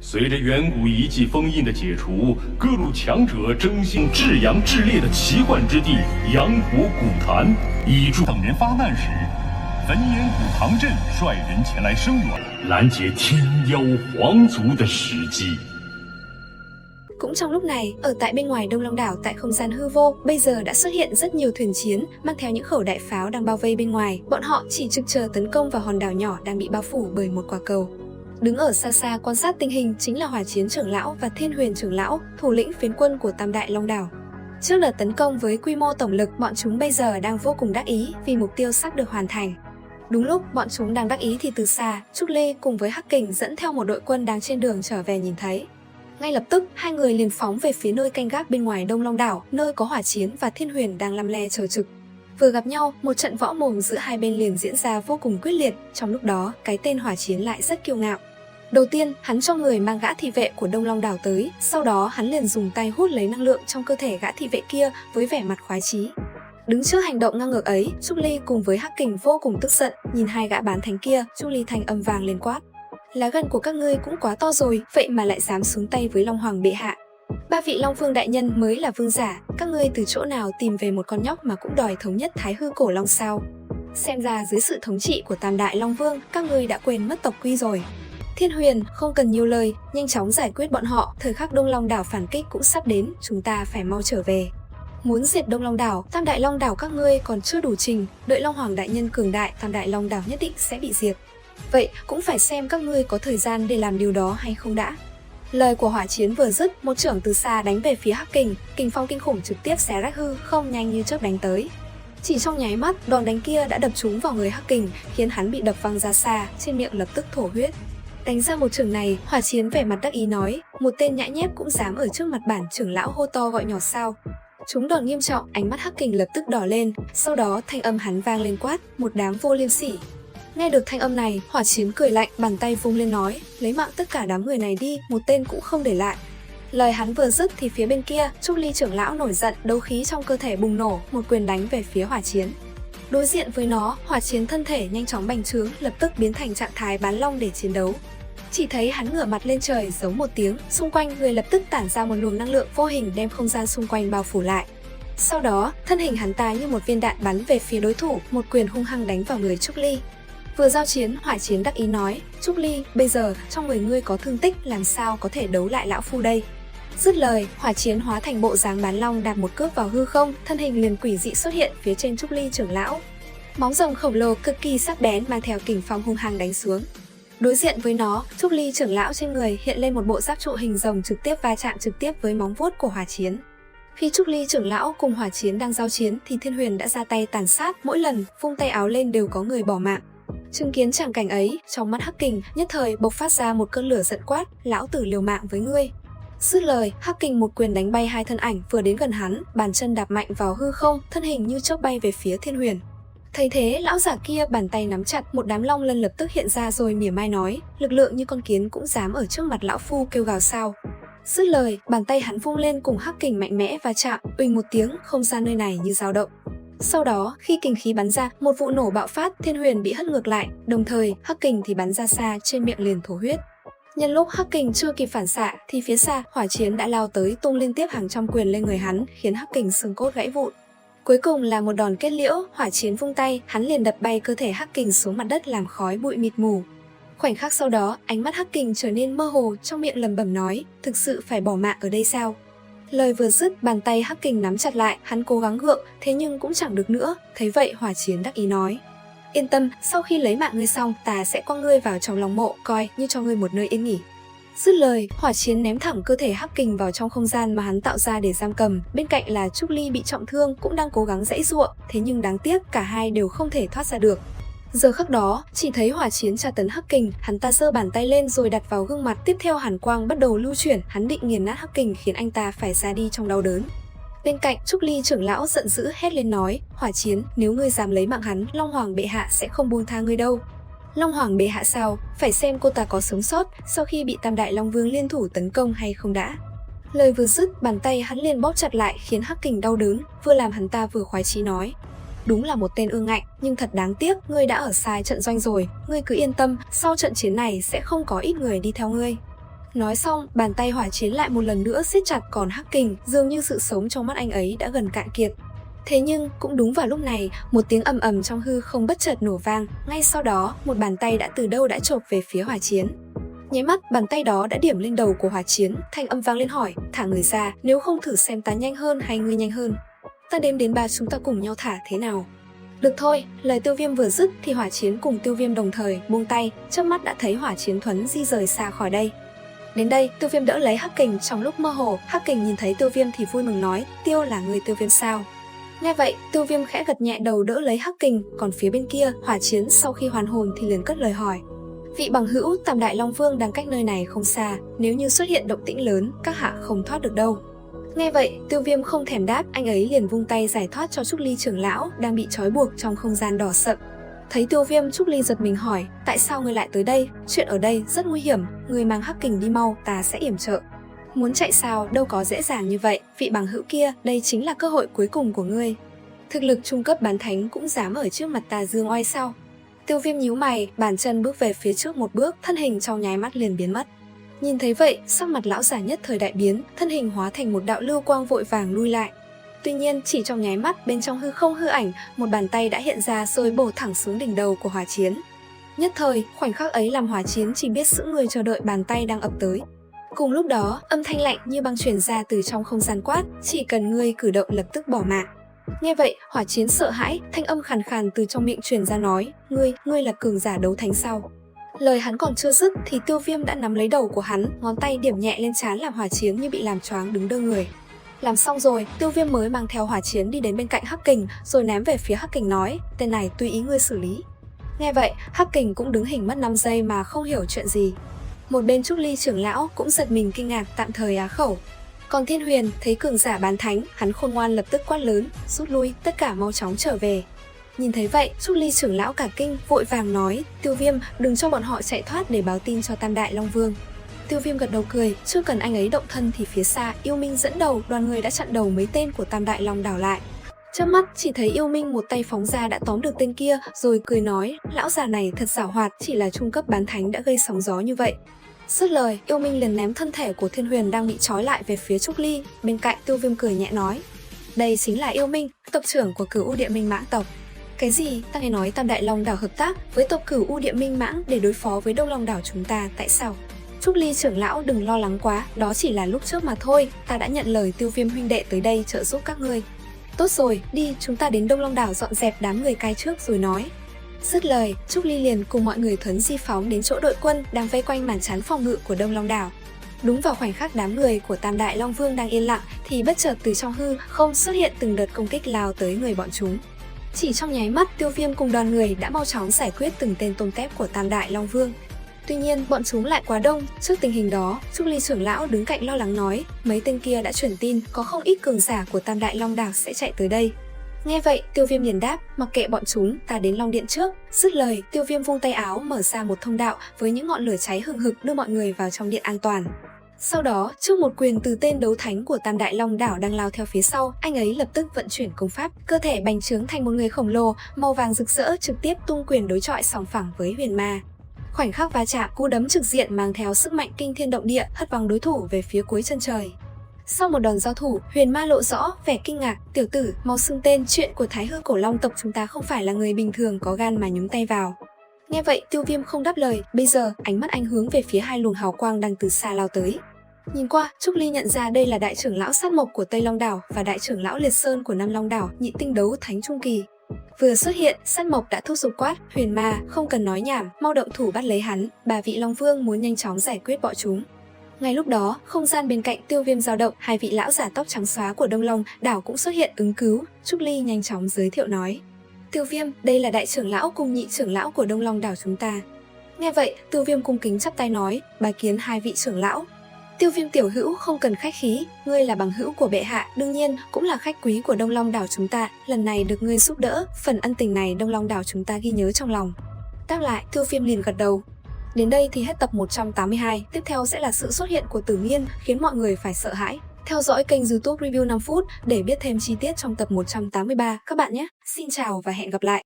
随着远古遗迹封印的解除，各路强者争先至阳至烈的奇幻之地阳谷古潭，以助等人发难时，焚烟古塘镇率人前来声援，拦截天妖皇族的时机。Cũng trong lúc này, ở tại bên ngoài Đông Long đảo tại không gian hư vô, bây giờ đã xuất hiện rất nhiều thuyền chiến, mang theo những khẩu đại pháo đang bao vây bên ngoài. Bọn họ chỉ trực chờ tấn công vào hòn đảo nhỏ đang bị bao phủ bởi một quả cầu. Đứng ở xa xa quan sát tình hình chính là Hỏa Chiến trưởng lão và Thiên Huyền trưởng lão, thủ lĩnh phiến quân của Tam Đại Long đảo. Trước đợt tấn công với quy mô tổng lực, bọn chúng bây giờ đang vô cùng đắc ý vì mục tiêu sắp được hoàn thành. Đúng lúc bọn chúng đang đắc ý thì từ xa, Trúc Ly cùng với Hắc Kình dẫn theo một đội quân đang trên đường trở về nhìn thấy. Ngay lập tức, hai người liền phóng về phía nơi canh gác bên ngoài Đông Long đảo, nơi có Hỏa Chiến và Thiên Huyền đang lăm le chờ trực. Vừa gặp nhau, một trận võ mồm giữa hai bên liền diễn ra vô cùng quyết liệt. Trong lúc đó, cái tên Hỏa Chiến lại rất kiêu ngạo. Đầu tiên, hắn cho người mang gã thị vệ của Đông Long đảo tới, sau đó hắn liền dùng tay hút lấy năng lượng trong cơ thể gã thị vệ kia với vẻ mặt khoái chí. Đứng trước hành động ngang ngược ấy, Trúc Ly cùng với Hắc Kình vô cùng tức giận, nhìn hai gã bán thánh kia, Trúc Ly thanh âm vang lên quát: lá gan của các ngươi cũng quá to rồi, vậy mà lại dám xuống tay với Long Hoàng bệ hạ. Ba vị Long Vương đại nhân mới là vương giả, các ngươi từ chỗ nào tìm về một con nhóc mà cũng đòi thống nhất Thái Hư Cổ Long sao? Xem ra dưới sự thống trị của Tam Đại Long Vương, các ngươi đã quên mất tộc quy rồi. Thiên Huyền, không cần nhiều lời, nhanh chóng giải quyết bọn họ, thời khắc Đông Long đảo phản kích cũng sắp đến, chúng ta phải mau trở về. Muốn diệt Đông Long đảo, Tam Đại Long đảo các ngươi còn chưa đủ trình, đợi Long Hoàng đại nhân cường đại, Tam Đại Long đảo nhất định sẽ bị diệt. Vậy cũng phải xem các ngươi có thời gian để làm điều đó hay không đã. Lời của Hỏa Chiến vừa dứt, một chưởng từ xa đánh về phía Hắc Kình, kình phong kinh khủng trực tiếp xé rách hư không nhanh như chớp đánh tới. Chỉ trong nháy mắt, đòn đánh kia đã đập trúng vào người Hắc Kình, khiến hắn bị đập văng ra xa, trên miệng lập tức thổ huyết. Đánh ra một chưởng này, Hỏa Chiến vẻ mặt đắc ý nói, một tên nhãi nhép cũng dám ở trước mặt bản trưởng lão hô to gọi nhỏ sao? Trúng đòn nghiêm trọng, ánh mắt Hắc Kình lập tức đỏ lên, sau đó thanh âm hắn vang lên quát, một đám vô liêm sỉ. Nghe được thanh âm này, Hỏa Chiến cười lạnh, bàn tay vung lên nói, lấy mạng tất cả đám người này đi, một tên cũng không để lại. Lời hắn vừa dứt thì phía bên kia, Trúc Ly trưởng lão nổi giận, đấu khí trong cơ thể bùng nổ, một quyền đánh về phía Hỏa Chiến. Đối diện với nó, Hỏa Chiến thân thể nhanh chóng bành trướng, lập tức biến thành trạng thái bán long để chiến đấu. Chỉ thấy hắn ngửa mặt lên trời giống một tiếng, xung quanh người lập tức tản ra một luồng năng lượng vô hình đem không gian xung quanh bao phủ lại. Sau đó, thân hình hắn ta như một viên đạn bắn về phía đối thủ, một quyền hung hăng đánh vào người Trúc Ly. Vừa giao chiến, Hỏa Chiến đắc ý nói, Trúc Ly, bây giờ trong người ngươi có thương tích, làm sao có thể đấu lại lão phu đây? Dứt lời, Hỏa Chiến hóa thành bộ dáng bán long đạp một cước vào hư không, thân hình liền quỷ dị xuất hiện phía trên Trúc Ly trưởng lão. Móng rồng khổng lồ cực kỳ sắc bén mang theo kình phong hung hăng đánh xuống. Đối diện với nó, Trúc Ly trưởng lão trên người hiện lên một bộ giáp trụ hình rồng trực tiếp va chạm trực tiếp với móng vuốt của Hỏa Chiến. Khi Trúc Ly trưởng lão cùng Hỏa Chiến đang giao chiến thì Thiên Huyền đã ra tay tàn sát, mỗi lần vung tay áo lên đều có người bỏ mạng. Chứng kiến tràng cảnh ấy, trong mắt Hắc Kình nhất thời bộc phát ra một cơn lửa giận quát, lão tử liều mạng với ngươi. Dứt lời, Hắc Kình một quyền đánh bay hai thân ảnh vừa đến gần hắn, bàn chân đạp mạnh vào hư không, thân hình như chớp bay về phía Thiên Huyền. Thấy thế, lão giả kia bàn tay nắm chặt, một đám long lân lập tức hiện ra rồi mỉa mai nói, lực lượng như con kiến cũng dám ở trước mặt lão phu kêu gào sao? Dứt lời, bàn tay hắn vung lên cùng Hắc Kình mạnh mẽ va chạm, uỳnh một tiếng, không gian nơi này như dao động. Sau đó, khi kình khí bắn ra, một vụ nổ bạo phát, Thiên Huyền bị hất ngược lại, đồng thời Hắc Kình thì bắn ra xa, trên miệng liền thổ huyết. Nhân lúc Hắc Kình chưa kịp phản xạ, thì phía xa, Hỏa Chiến đã lao tới tung liên tiếp hàng trăm quyền lên người hắn, khiến Hắc Kình xương cốt gãy vụn. Cuối cùng là một đòn kết liễu, Hỏa Chiến vung tay, hắn liền đập bay cơ thể Hắc Kình xuống mặt đất làm khói bụi mịt mù. Khoảnh khắc sau đó, ánh mắt Hắc Kình trở nên mơ hồ, trong miệng lẩm bẩm nói, thực sự phải bỏ mạng ở đây sao? Lời vừa dứt, bàn tay Hắc Kình nắm chặt lại, hắn cố gắng gượng, thế nhưng cũng chẳng được nữa. Thấy vậy, Hỏa Chiến đắc ý nói, yên tâm, sau khi lấy mạng ngươi xong, ta sẽ quăng ngươi vào trong lòng mộ, coi như cho ngươi một nơi yên nghỉ. Dứt lời, Hỏa Chiến ném thẳng cơ thể Hắc Kình vào trong không gian mà hắn tạo ra để giam cầm. Bên cạnh là Trúc Ly bị trọng thương, cũng đang cố gắng giãy giụa, thế nhưng đáng tiếc cả hai đều không thể thoát ra được. Giờ khắc đó, chỉ thấy Hỏa Chiến tra tấn Hắc Kình, hắn ta giơ bàn tay lên rồi đặt vào gương mặt, tiếp theo hàn quang bắt đầu lưu chuyển, hắn định nghiền nát Hắc Kình khiến anh ta phải ra đi trong đau đớn. Bên cạnh, Trúc Ly trưởng lão giận dữ hét lên nói, Hỏa Chiến, nếu ngươi dám lấy mạng hắn, Long Hoàng bệ hạ sẽ không buông tha ngươi đâu. Long Hoàng bệ hạ sao? Phải xem cô ta có sống sót sau khi bị Tam Đại Long Vương liên thủ tấn công hay không đã. Lời vừa dứt, bàn tay hắn liền bóp chặt lại khiến Hắc Kình đau đớn, vừa làm hắn ta vừa khoái chí nói, đúng là một tên ương ngạnh, nhưng thật đáng tiếc, ngươi đã ở sai trận doanh rồi, ngươi cứ yên tâm, sau trận chiến này sẽ không có ít người đi theo ngươi. Nói xong, bàn tay hỏa chiến lại một lần nữa siết chặt còn Hắc Kình, dường như sự sống trong mắt anh ấy đã gần cạn kiệt. Thế nhưng, cũng đúng vào lúc này, một tiếng ầm ầm trong hư không bất chợt nổ vang, ngay sau đó, một bàn tay đã từ đâu đã chộp về phía hỏa chiến. Nháy mắt, bàn tay đó đã điểm lên đầu của hỏa chiến, thanh âm vang lên hỏi, thả người ra, nếu không thử xem ta nhanh hơn hay ngươi nhanh hơn. Ta đếm đến 3 chúng ta cùng nhau thả thế nào? Được thôi, lời Tiêu Viêm vừa dứt thì hỏa chiến cùng Tiêu Viêm đồng thời buông tay, chớp mắt đã thấy hỏa chiến thuấn di rời xa khỏi đây. Đến đây, Tiêu Viêm đỡ lấy Hắc Kình trong lúc mơ hồ, Hắc Kình nhìn thấy Tiêu Viêm thì vui mừng nói, Tiêu là người Tiêu Viêm sao? Nghe vậy, Tiêu Viêm khẽ gật nhẹ đầu đỡ lấy Hắc Kình, còn phía bên kia, hỏa chiến sau khi hoàn hồn thì liền cất lời hỏi. Vị bằng hữu, Tam Đại Long Vương đang cách nơi này không xa, nếu như xuất hiện động tĩnh lớn, các hạ không thoát được đâu. Nghe vậy, Tiêu Viêm không thèm đáp, anh ấy liền vung tay giải thoát cho Trúc Ly trưởng lão đang bị trói buộc trong không gian đỏ sậm. Thấy Tiêu Viêm, Trúc Ly giật mình hỏi, tại sao ngươi lại tới đây? Chuyện ở đây rất nguy hiểm, ngươi mang Hắc Kình đi mau, ta sẽ yểm trợ. Muốn chạy sao, đâu có dễ dàng như vậy, vị bằng hữu kia, đây chính là cơ hội cuối cùng của ngươi. Thực lực trung cấp bán thánh cũng dám ở trước mặt ta dương oai sao? Tiêu Viêm nhíu mày, bàn chân bước về phía trước một bước, thân hình trong nháy mắt liền biến mất. Nhìn thấy vậy, sắc mặt lão giả nhất thời đại biến, thân hình hóa thành một đạo lưu quang vội vàng lui lại. Tuy nhiên, chỉ trong nháy mắt, bên trong hư không hư ảnh, một bàn tay đã hiện ra rồi bổ thẳng xuống đỉnh đầu của hỏa chiến. Nhất thời, khoảnh khắc ấy làm hỏa chiến chỉ biết sững người chờ đợi bàn tay đang ập tới. Cùng lúc đó, âm thanh lạnh như băng truyền ra từ trong không gian quát, chỉ cần ngươi cử động lập tức bỏ mạng. Nghe vậy, hỏa chiến sợ hãi, thanh âm khàn khàn từ trong miệng truyền ra nói, ngươi là cường giả đấu thánh sao? Lời hắn còn chưa dứt thì Tiêu Viêm đã nắm lấy đầu của hắn, ngón tay điểm nhẹ lên trán làm hỏa chiến như bị làm choáng đứng đơ người. Làm xong rồi, Tiêu Viêm mới mang theo hỏa chiến đi đến bên cạnh Hắc Kình, rồi ném về phía Hắc Kình nói, tên này tùy ý ngươi xử lý. Nghe vậy, Hắc Kình cũng đứng hình mất 5 giây mà không hiểu chuyện gì. Một bên Trúc Ly trưởng lão cũng giật mình kinh ngạc, tạm thời á khẩu. Còn Thiên Huyền thấy cường giả bán thánh, hắn khôn ngoan lập tức quát lớn, rút lui, tất cả mau chóng trở về. Nhìn thấy vậy, Trúc Ly trưởng lão cả kinh, vội vàng nói, Tiêu Viêm, đừng cho bọn họ chạy thoát để báo tin cho Tam Đại Long Vương. Tiêu Viêm gật đầu cười, chưa cần anh ấy động thân thì phía xa, Yêu Minh dẫn đầu, đoàn người đã chặn đầu mấy tên của Tam Đại Long đảo lại. Chớp mắt chỉ thấy Yêu Minh một tay phóng ra đã tóm được tên kia, rồi cười nói, lão già này thật giảo hoạt, chỉ là trung cấp bán thánh đã gây sóng gió như vậy. Dứt lời, Yêu Minh liền ném thân thể của Thiên Huyền đang bị trói lại về phía Trúc Ly, bên cạnh Tiêu Viêm cười nhẹ nói, đây chính là Yêu Minh, tộc trưởng của Cửu U Địa Minh Mãng tộc. Cái gì? Ta nghe nói Tam Đại Long đảo hợp tác với tộc Cửu U Địa Minh Mãng để đối phó với Đông Long đảo chúng ta, tại sao? Trúc Ly trưởng lão đừng lo lắng quá, đó chỉ là lúc trước mà thôi, ta đã nhận lời Tiêu Viêm huynh đệ tới đây trợ giúp các ngươi. Tốt rồi, đi, chúng ta đến Đông Long đảo dọn dẹp đám người cai trước rồi nói. Dứt lời, Trúc Ly liền cùng mọi người thuấn di phóng đến chỗ đội quân đang vây quanh màn chắn phòng ngự của Đông Long đảo. Đúng vào khoảnh khắc đám người của Tam Đại Long Vương đang yên lặng thì bất chợt từ trong hư không xuất hiện từng đợt công kích lao tới người bọn chúng. Chỉ trong nháy mắt, Tiêu Viêm cùng đoàn người đã mau chóng giải quyết từng tên tôm tép của Tam Đại Long Vương. Tuy nhiên, bọn chúng lại quá đông, trước tình hình đó, Trúc Ly trưởng lão đứng cạnh lo lắng nói, mấy tên kia đã truyền tin có không ít cường giả của Tam Đại Long đảo sẽ chạy tới đây. Nghe vậy, Tiêu Viêm liền đáp, mặc kệ bọn chúng, ta đến Long Điện trước. Dứt lời, Tiêu Viêm vung tay áo mở ra một thông đạo với những ngọn lửa cháy hừng hực đưa mọi người vào trong điện an toàn. Sau đó, trước một quyền từ tên đấu thánh của Tam Đại Long đảo đang lao theo phía sau, anh ấy lập tức vận chuyển công pháp, cơ thể bành trướng thành một người khổng lồ, màu vàng rực rỡ trực tiếp tung quyền đối chọi sòng phẳng với Huyền Ma. Khoảnh khắc va chạm, cú đấm trực diện mang theo sức mạnh kinh thiên động địa, hất văng đối thủ về phía cuối chân trời. Sau một đòn giao thủ, Huyền Ma lộ rõ vẻ kinh ngạc, tiểu tử, mau xưng tên, chuyện của Thái Hư Cổ Long tộc chúng ta không phải là người bình thường có gan mà nhúng tay vào. Nghe vậy, Tiêu Viêm không đáp lời, bây giờ ánh mắt anh hướng về phía hai luồng hào quang đang từ xa lao tới. Nhìn qua, Trúc Ly nhận ra đây là đại trưởng lão Sát Mộc của Tây Long đảo và đại trưởng lão Liệt Sơn của Nam Long đảo, nhị tinh đấu thánh trung kỳ. Vừa xuất hiện, Sát Mộc đã thúc giục quát, Huyền Ma, không cần nói nhảm, mau động thủ bắt lấy hắn, bà vị Long Vương muốn nhanh chóng giải quyết bọn chúng. Ngay lúc đó, không gian bên cạnh Tiêu Viêm dao động, hai vị lão giả tóc trắng xóa của Đông Long đảo cũng xuất hiện ứng cứu. Trúc Ly nhanh chóng giới thiệu nói, Tiêu Viêm, đây là đại trưởng lão cùng nhị trưởng lão của Đông Long đảo chúng ta. Nghe vậy, Tiêu Viêm cung kính chắp tay nói, bái kiến hai vị trưởng lão. Tiêu Viêm tiểu hữu không cần khách khí, ngươi là bằng hữu của bệ hạ, đương nhiên cũng là khách quý của Đông Long đảo chúng ta, lần này được ngươi giúp đỡ, phần ân tình này Đông Long đảo chúng ta ghi nhớ trong lòng. Đáp lại, Tiêu Viêm liền gật đầu. Đến đây thì hết tập 182, tiếp theo sẽ là sự xuất hiện của Tử Nghiên khiến mọi người phải sợ hãi. Theo dõi kênh YouTube Review 5 phút để biết thêm chi tiết trong tập 183 các bạn nhé. Xin chào và hẹn gặp lại.